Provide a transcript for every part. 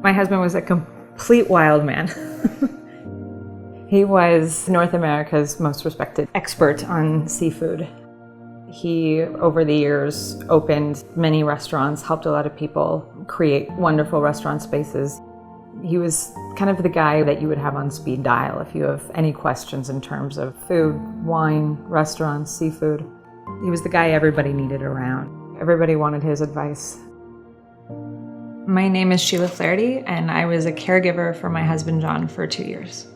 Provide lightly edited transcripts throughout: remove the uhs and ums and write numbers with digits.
My husband was a complete wild man. He was North America's most respected expert on seafood. He, over the years, opened many restaurants, helped a lot of people create wonderful restaurant spaces. He was kind of the guy that you would have on speed dial if you have any questions in terms of food, wine, restaurants, seafood. He was the guy everybody needed around. Everybody wanted his advice. My name is Sheila Flaherty, and I was a caregiver for my husband John for 2 years.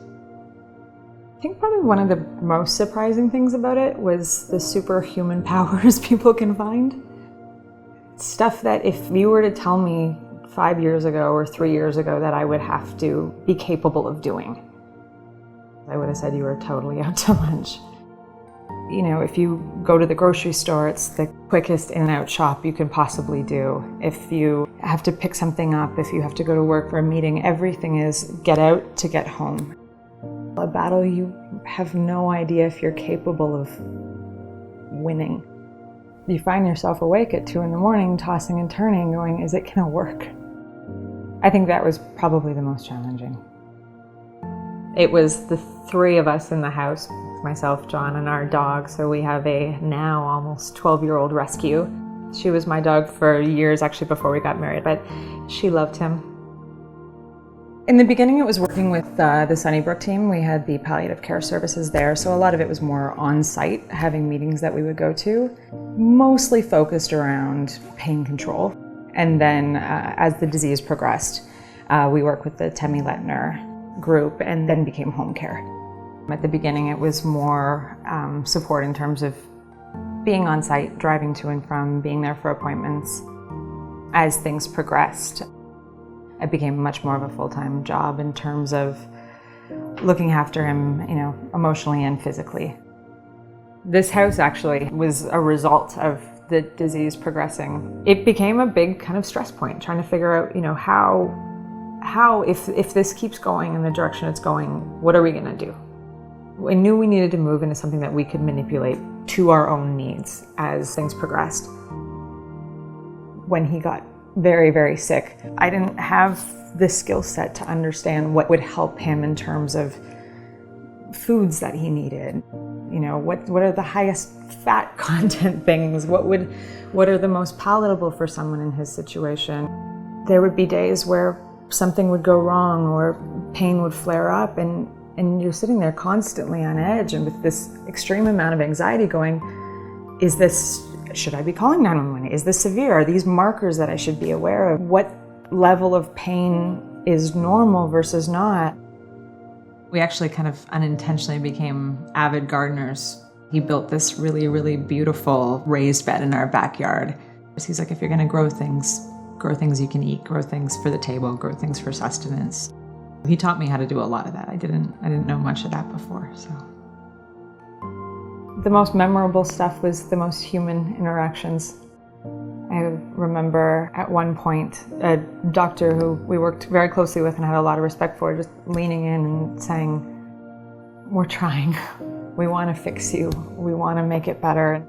I think probably one of the most surprising things about it was the superhuman powers people can find. Stuff that if you were to tell me 5 years ago or 3 years ago that I would have to be capable of doing, I would have said you were totally out to lunch. You know, if you go to the grocery store, it's the quickest in and out shop you can possibly do. If you have to pick something up, if you have to go to work for a meeting, everything is get out to get home. A battle you have no idea if you're capable of winning. You find yourself awake at 2 a.m, tossing and turning, going, is it gonna work? I think that was probably the most challenging. It was the 3 of us in the house, myself, John, and our dog. So we have a now almost 12-year-old rescue. She was my dog for years, actually, before we got married, but she loved him. In the beginning, it was working with the Sunnybrook team. We had the palliative care services there, so a lot of it was more on-site, having meetings that we would go to, mostly focused around pain control. And then as the disease progressed, we worked with the Temi Lettner group and then became home care. At the beginning, it was more support in terms of being on site, driving to and from, being there for appointments. As things progressed, it became much more of a full-time job in terms of looking after him, you know, emotionally and physically. This house actually was a result of the disease progressing. It became a big kind of stress point, trying to figure out, you know, how if this keeps going in the direction it's going, what are we gonna do? We knew we needed to move into something that we could manipulate to our own needs as things progressed. When he got very, very sick, I didn't have the skill set to understand what would help him in terms of foods that he needed. You know, what are the highest fat content things? What are the most palatable for someone in his situation? There would be days where something would go wrong or pain would flare up, and you're sitting there constantly on edge and with this extreme amount of anxiety going, should I be calling 911? Is this severe? Are these markers that I should be aware of? What level of pain is normal versus not? We actually kind of unintentionally became avid gardeners. He built this really, really beautiful raised bed in our backyard. He's like, if you're gonna grow things you can eat, grow things for the table, grow things for sustenance. He taught me how to do a lot of that. I didn't know much of that before, so. The most memorable stuff was the most human interactions. I remember at one point a doctor who we worked very closely with and had a lot of respect for just leaning in and saying, we're trying. We want to fix you. We want to make it better.